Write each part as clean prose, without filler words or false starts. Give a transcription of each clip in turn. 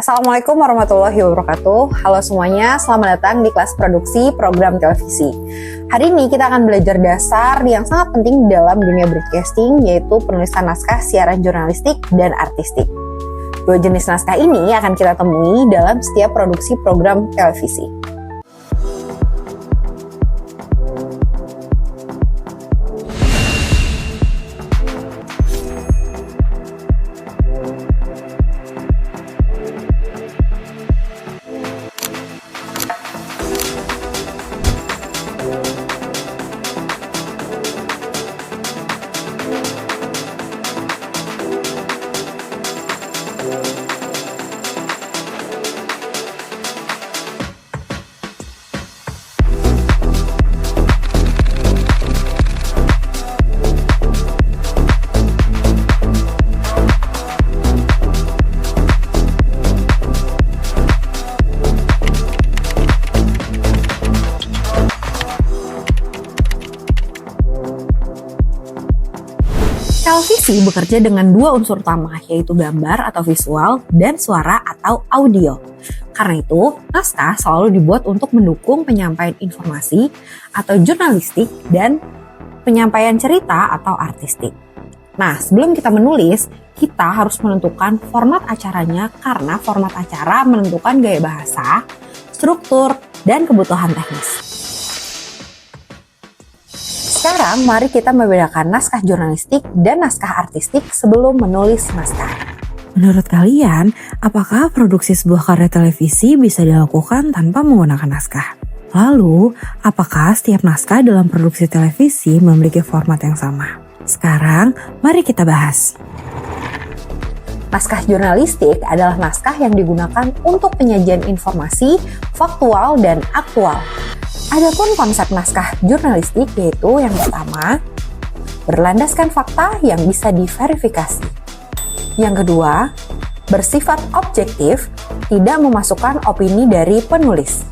Assalamualaikum warahmatullahi wabarakatuh. Halo semuanya, selamat datang di kelas produksi program televisi. Hari ini kita akan belajar dasar yang sangat penting dalam dunia broadcasting, yaitu penulisan naskah siaran jurnalistik dan artistik. Dua jenis naskah ini akan kita temui dalam setiap produksi program televisi. Televisi bekerja dengan dua unsur utama, yaitu gambar atau visual dan suara atau audio. Karena itu, naskah selalu dibuat untuk mendukung penyampaian informasi atau jurnalistik dan penyampaian cerita atau artistik. Nah, sebelum kita menulis, kita harus menentukan format acaranya karena format acara menentukan gaya bahasa, struktur, dan kebutuhan teknis. Sekarang mari kita membedakan naskah jurnalistik dan naskah artistik sebelum menulis naskah. Menurut kalian, apakah produksi sebuah karya televisi bisa dilakukan tanpa menggunakan naskah? Lalu, apakah setiap naskah dalam produksi televisi memiliki format yang sama? Sekarang, mari kita bahas. Naskah jurnalistik adalah naskah yang digunakan untuk penyajian informasi, faktual, dan aktual. Adapun konsep naskah jurnalistik yaitu yang pertama, berlandaskan fakta yang bisa diverifikasi. Yang kedua, bersifat objektif, tidak memasukkan opini dari penulis.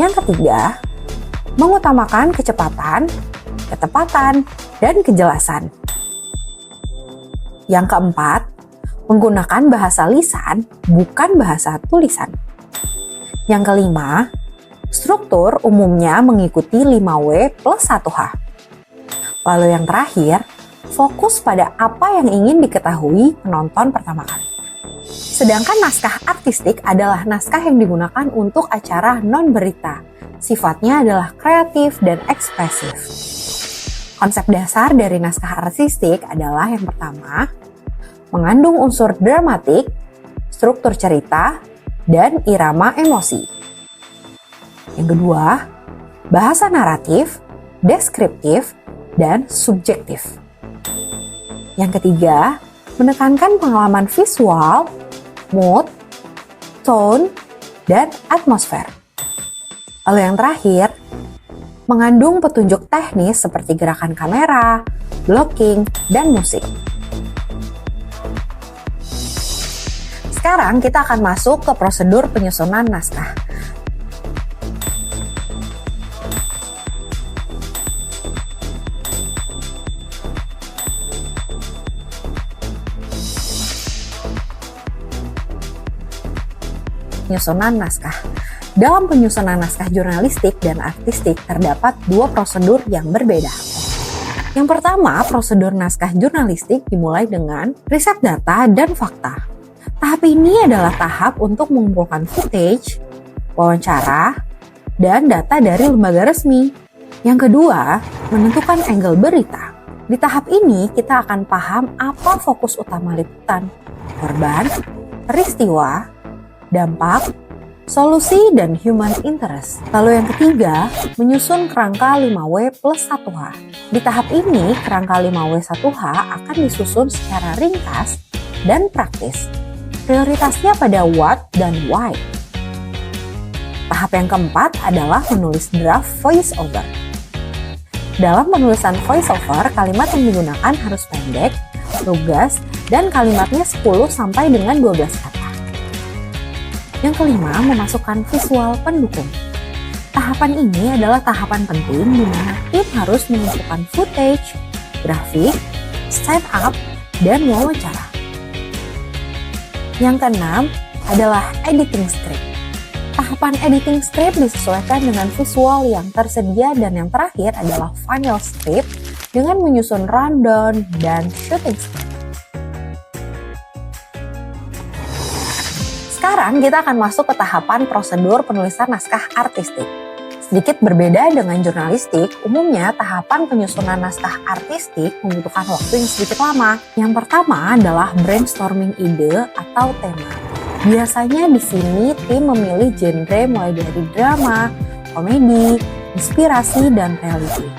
Yang ketiga, mengutamakan kecepatan, ketepatan, dan kejelasan. Yang keempat, menggunakan bahasa lisan, bukan bahasa tulisan. Yang kelima, struktur umumnya mengikuti 5W plus 1H. Lalu yang terakhir, fokus pada apa yang ingin diketahui penonton pertama kali. Sedangkan naskah artistik adalah naskah yang digunakan untuk acara non-berita. Sifatnya adalah kreatif dan ekspresif. Konsep dasar dari naskah artistik adalah yang pertama, mengandung unsur dramatik, struktur cerita, dan irama emosi. Yang kedua, bahasa naratif, deskriptif, dan subjektif. Yang ketiga, menekankan pengalaman visual, mood, tone, dan atmosfer. Lalu yang terakhir, mengandung petunjuk teknis seperti gerakan kamera, blocking, dan musik. Sekarang kita akan masuk ke prosedur penyusunan naskah. Penyusunan naskah. Dalam penyusunan naskah jurnalistik dan artistik terdapat dua prosedur yang berbeda. Yang pertama, prosedur naskah jurnalistik dimulai dengan riset data dan fakta. Tahap ini adalah tahap untuk mengumpulkan footage, wawancara, dan data dari lembaga resmi. Yang kedua, menentukan angle berita. Di tahap ini kita akan paham apa fokus utama liputan, korban, peristiwa, dampak, solusi, dan human interest. Lalu yang ketiga, menyusun kerangka 5W plus 1H. Di tahap ini, kerangka 5W 1H akan disusun secara ringkas dan praktis. Prioritasnya pada what dan why. Tahap yang keempat adalah menulis draft voice over. Dalam penulisan voice over, kalimat yang digunakan harus pendek, lugas, dan kalimatnya 10 sampai dengan 12 kata. Yang kelima, memasukkan visual pendukung. Tahapan ini adalah tahapan penting di mana tim harus mengumpulkan footage, grafik, stand up, dan wawancara. Yang keenam adalah editing script. Tahapan editing script disesuaikan dengan visual yang tersedia dan yang terakhir adalah final script dengan menyusun rundown dan shooting script. Sekarang kita akan masuk ke tahapan prosedur penulisan naskah artistik. Sedikit berbeda dengan jurnalistik, umumnya tahapan penyusunan naskah artistik membutuhkan waktu yang sedikit lama. Yang pertama adalah brainstorming ide atau tema. Biasanya di sini tim memilih genre mulai dari drama, komedi, inspirasi, dan reality.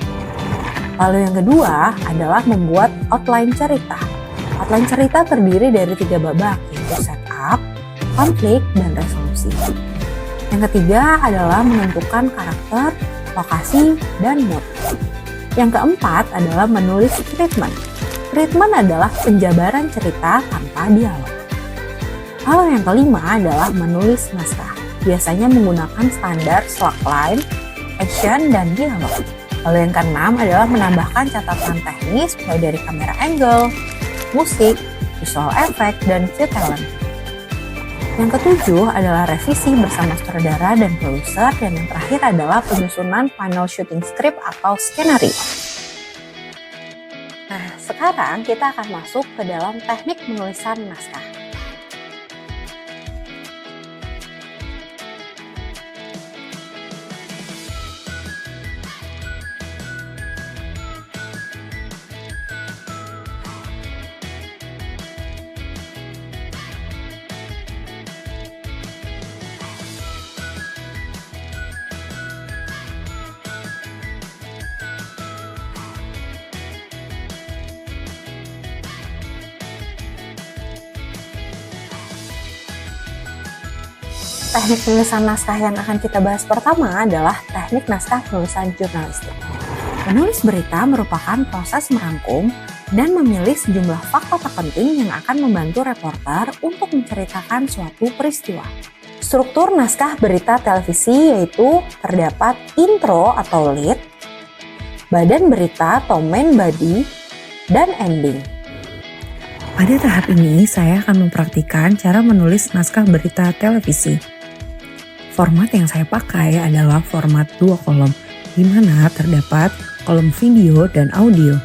Lalu yang kedua adalah membuat outline cerita. Outline cerita terdiri dari 3 babak, yaitu setup, konflik, dan resolusi. Yang ketiga adalah menentukan karakter, lokasi, dan mood. Yang keempat adalah menulis treatment. Treatment adalah penjabaran cerita tanpa dialog. Lalu yang kelima adalah menulis naskah. Biasanya menggunakan standar slagline, action, dan dialog. Lalu yang keenam adalah menambahkan catatan teknis mulai dari kamera angle, musik, visual effect, dan cue talent. Yang ketujuh adalah revisi bersama sutradara dan produser, dan yang terakhir adalah penyusunan final shooting script atau skenario. Nah, sekarang kita akan masuk ke dalam teknik penulisan naskah. Teknik penulisan naskah yang akan kita bahas pertama adalah teknik naskah penulisan jurnalistik. Menulis berita merupakan proses merangkum dan memilih sejumlah fakta terpenting yang akan membantu reporter untuk menceritakan suatu peristiwa. Struktur naskah berita televisi yaitu terdapat intro atau lead, badan berita atau main body, dan ending. Pada tahap ini, saya akan mempraktikkan cara menulis naskah berita televisi. Format yang saya pakai adalah format 2 kolom, di mana terdapat kolom video dan audio.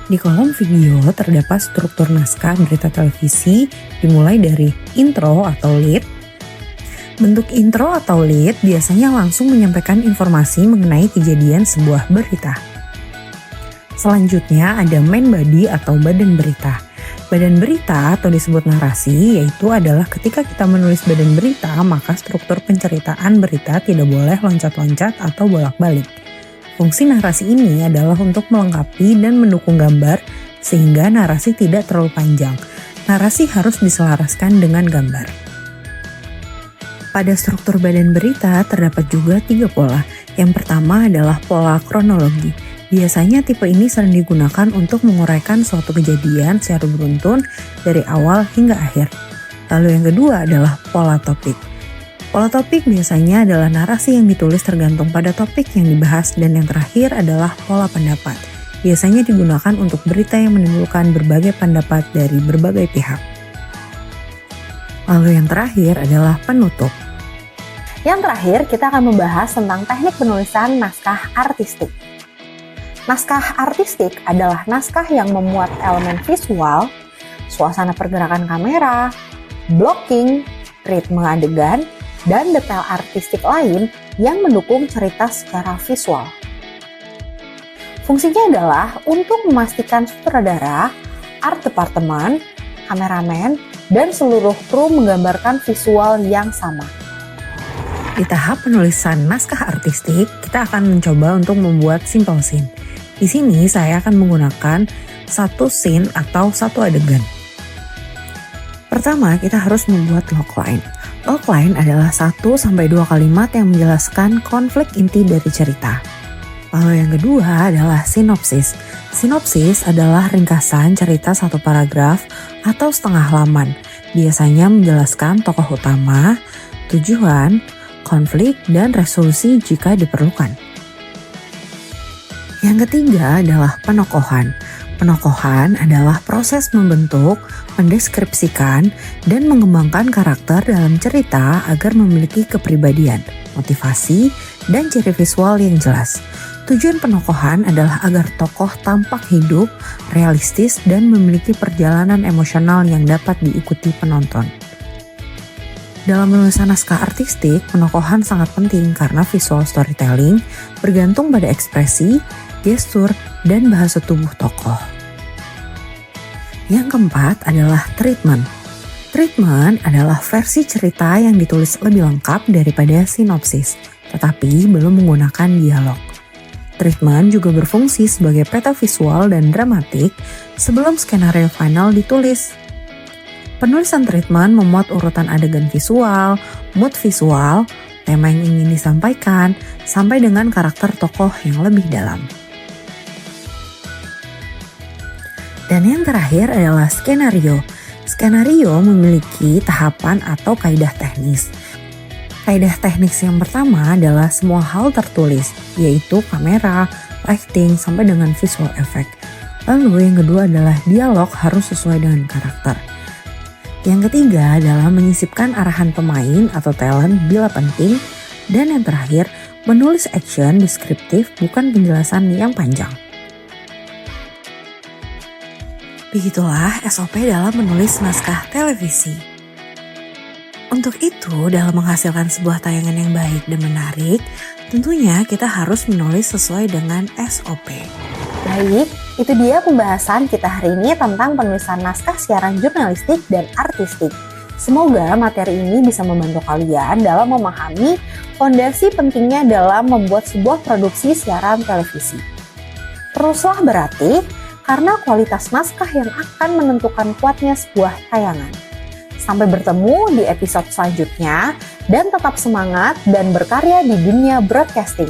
Di kolom video terdapat struktur naskah berita televisi dimulai dari intro atau lead. Bentuk intro atau lead biasanya langsung menyampaikan informasi mengenai kejadian sebuah berita. Selanjutnya ada main body atau badan berita. Badan berita atau disebut narasi yaitu adalah ketika kita menulis badan berita maka struktur penceritaan berita tidak boleh loncat-loncat atau bolak-balik. Fungsi narasi ini adalah untuk melengkapi dan mendukung gambar sehingga narasi tidak terlalu panjang. Narasi harus diselaraskan dengan gambar. Pada struktur badan berita terdapat juga 3 pola. Yang pertama adalah pola kronologi. Biasanya tipe ini sering digunakan untuk menguraikan suatu kejadian secara beruntun dari awal hingga akhir. Lalu yang kedua adalah pola topik. Pola topik biasanya adalah narasi yang ditulis tergantung pada topik yang dibahas, dan yang terakhir adalah pola pendapat. Biasanya digunakan untuk berita yang menimbulkan berbagai pendapat dari berbagai pihak. Lalu yang terakhir adalah penutup. Yang terakhir, kita akan membahas tentang teknik penulisan naskah artistik. Naskah artistik adalah naskah yang memuat elemen visual, suasana pergerakan kamera, blocking, ritme adegan, dan detail artistik lain yang mendukung cerita secara visual. Fungsinya adalah untuk memastikan sutradara, art department, kameramen, dan seluruh kru menggambarkan visual yang sama. Di tahap penulisan naskah artistik, kita akan mencoba untuk membuat simple scene. Di sini saya akan menggunakan satu scene atau satu adegan. Pertama, kita harus membuat logline. Logline adalah 1-2 kalimat yang menjelaskan konflik inti dari cerita. Lalu yang kedua adalah sinopsis. Sinopsis adalah ringkasan cerita satu paragraf atau setengah halaman. Biasanya menjelaskan tokoh utama, tujuan, konflik, dan resolusi jika diperlukan. Yang ketiga adalah penokohan. Penokohan adalah proses membentuk, mendeskripsikan, dan mengembangkan karakter dalam cerita agar memiliki kepribadian, motivasi, dan ciri visual yang jelas. Tujuan penokohan adalah agar tokoh tampak hidup, realistis, dan memiliki perjalanan emosional yang dapat diikuti penonton. Dalam penulisan naskah artistik, penokohan sangat penting karena visual storytelling bergantung pada ekspresi, gestur, dan bahasa tubuh tokoh. Yang keempat adalah treatment. Treatment adalah versi cerita yang ditulis lebih lengkap daripada sinopsis, tetapi belum menggunakan dialog. Treatment juga berfungsi sebagai peta visual dan dramatik sebelum skenario final ditulis. Penulisan treatment memuat urutan adegan visual, mood visual, tema yang ingin disampaikan, sampai dengan karakter tokoh yang lebih dalam. Dan yang terakhir adalah skenario. Skenario memiliki tahapan atau kaidah teknis. Kaidah teknis yang pertama adalah semua hal tertulis, yaitu kamera, lighting, sampai dengan visual effect. Lalu yang kedua adalah dialog harus sesuai dengan karakter. Yang ketiga adalah menyisipkan arahan pemain atau talent bila penting. Dan yang terakhir, menulis action deskriptif bukan penjelasan yang panjang. Begitulah SOP dalam menulis naskah televisi. Untuk itu, dalam menghasilkan sebuah tayangan yang baik dan menarik, tentunya kita harus menulis sesuai dengan SOP. Baik, itu dia pembahasan kita hari ini tentang penulisan naskah siaran jurnalistik dan artistik. Semoga materi ini bisa membantu kalian dalam memahami fondasi pentingnya dalam membuat sebuah produksi siaran televisi. Teruslah berlatih, karena kualitas naskah yang akan menentukan kuatnya sebuah tayangan. Sampai bertemu di episode selanjutnya, dan tetap semangat dan berkarya di dunia broadcasting.